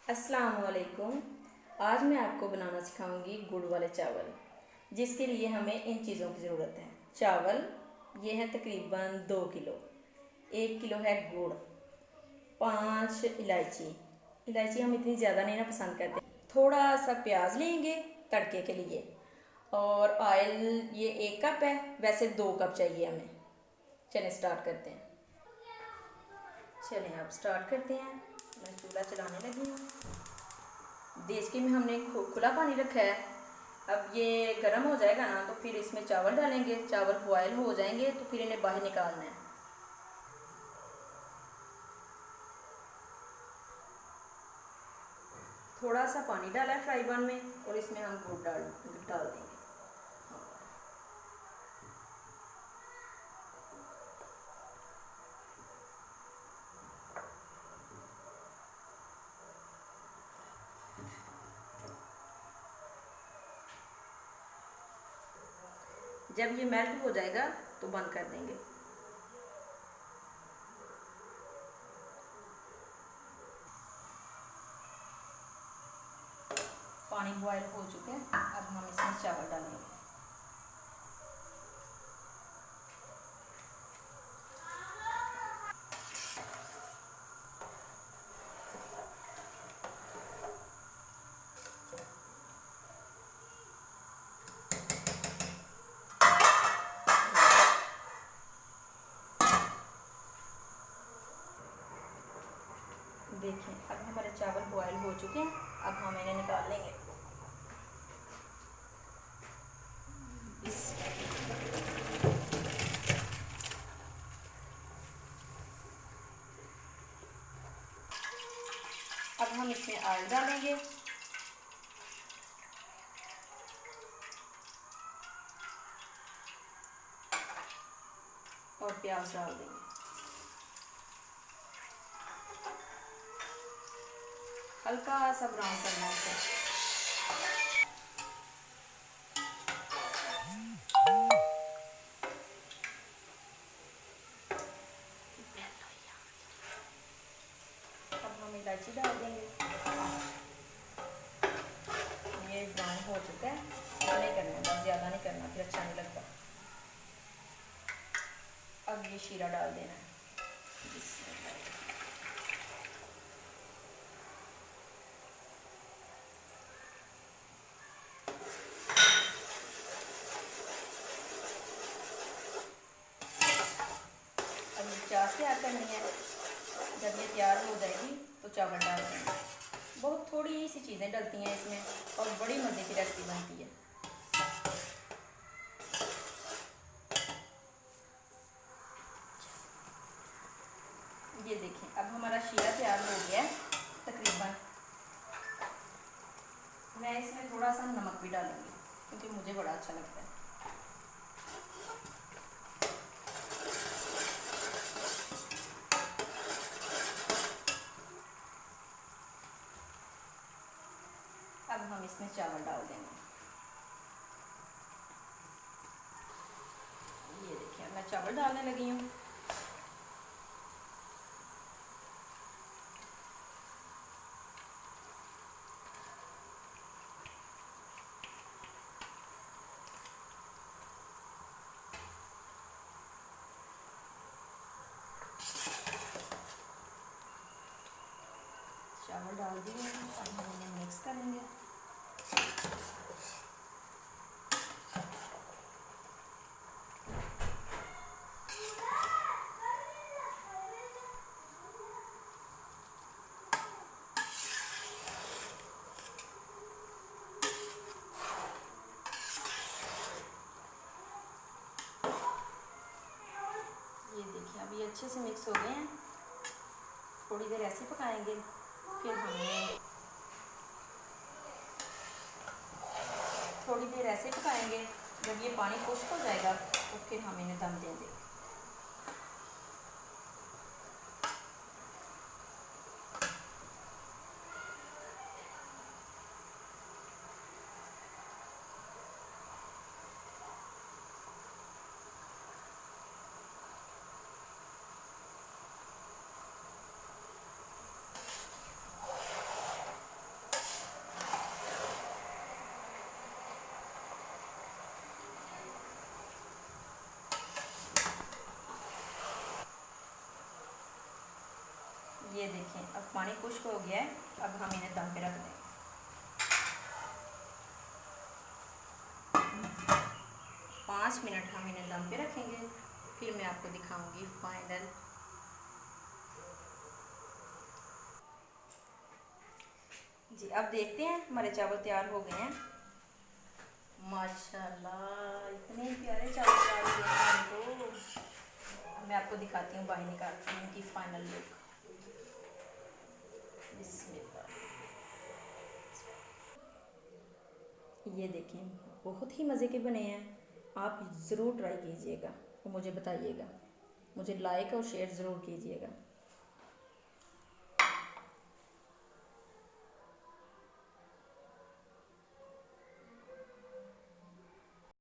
अस्सलाम वालेकुम। आज मैं आपको बनाना सिखाऊंगी गुड़ वाले चावल, जिसके लिए हमें इन चीज़ों की ज़रूरत है। चावल ये है तकरीबन 2 किलो, 1 किलो है गुड़, 5 इलायची। इलायची हम इतनी ज़्यादा नहीं ना पसंद करते। थोड़ा सा प्याज लेंगे तड़के के लिए, और ऑयल ये 1 कप है, वैसे 2 कप चाहिए हमें। चलें स्टार्ट करते हैं। चलें अब स्टार्ट करते हैं। मैं चूल्हा चलाने लगी हूँ। देचकी में हमने खुला पानी रखा है। अब ये गर्म हो जाएगा ना, तो फिर इसमें चावल डालेंगे। चावल बॉयल हो जाएंगे तो फिर इन्हें बाहर निकालना है। थोड़ा सा पानी डाला है फ्राई पैन में, और इसमें हम गुड़ डाल देंगे। जब ये मेल्ट हो जाएगा तो बंद कर देंगे। पानी बॉयल हो चुका है, अब हम इसमें चावल डालेंगे। देखिए अब हमारे चावल बॉयल हो चुके हैं, अब हम इन्हें निकाल लेंगे। अब हम इसमें ऑयल डालेंगे, और प्याज डाल देंगे। हल्का सा ब्राउन करना है इसे। अब हम इलायची डाल देंगे। ये ब्राउन हो चुका है, इतना नहीं करना है, बस ज़्यादा नहीं करना, फिर अच्छा नहीं लगता। अब ये शीरा डाल देना है। अब ये चाश तैयार करनी है। जब ये तैयार हो जाएगी तो चावल डाल देंगे। बहुत थोड़ी सी चीज़ें डलती हैं इसमें, और बड़ी मज़े की रेसिपी बनती है। ये देखें अब हमारा शीरा तैयार हो गया है तकरीबन। मैं इसमें थोड़ा सा नमक भी डालूंगी, क्योंकि मुझे बड़ा अच्छा लगता है। अब हम इसमें चावल डाल देंगे। ये देखिए मैं चावल डालने लगी हूँ। चावल डाल दिए हैं, अब हम इन्हें मिक्स करेंगे। ये देखिए अभी अच्छे से मिक्स हो गए हैं। थोड़ी देर ऐसे पकाएंगे, फिर हमें थोड़ी देर ऐसे पकाएंगे। जब ये पानी खुश्क हो जाएगा तो फिर हम इन्हें दम देंगे। ये देखें अब पानी खुश्क हो गया है, अब हम इन्हें दम पे रख देंगे। 5 मिनट हम इन्हें दम पे रखेंगे, फिर मैं आपको दिखाऊंगी फाइनल। जी अब देखते हैं हमारे चावल तैयार हो गए हैं। माशाल्लाह इतने प्यारे चावल तैयार हो गए हैं तो मैं आपको दिखाती हूँ, बाहर निकालती हूँ इनकी फाइनल लुक। बिस्मिल्लाह, ये देखें बहुत ही मज़े के बने हैं। आप ज़रूर ट्राई कीजिएगा और मुझे बताइएगा, मुझे लाइक और शेयर ज़रूर कीजिएगा।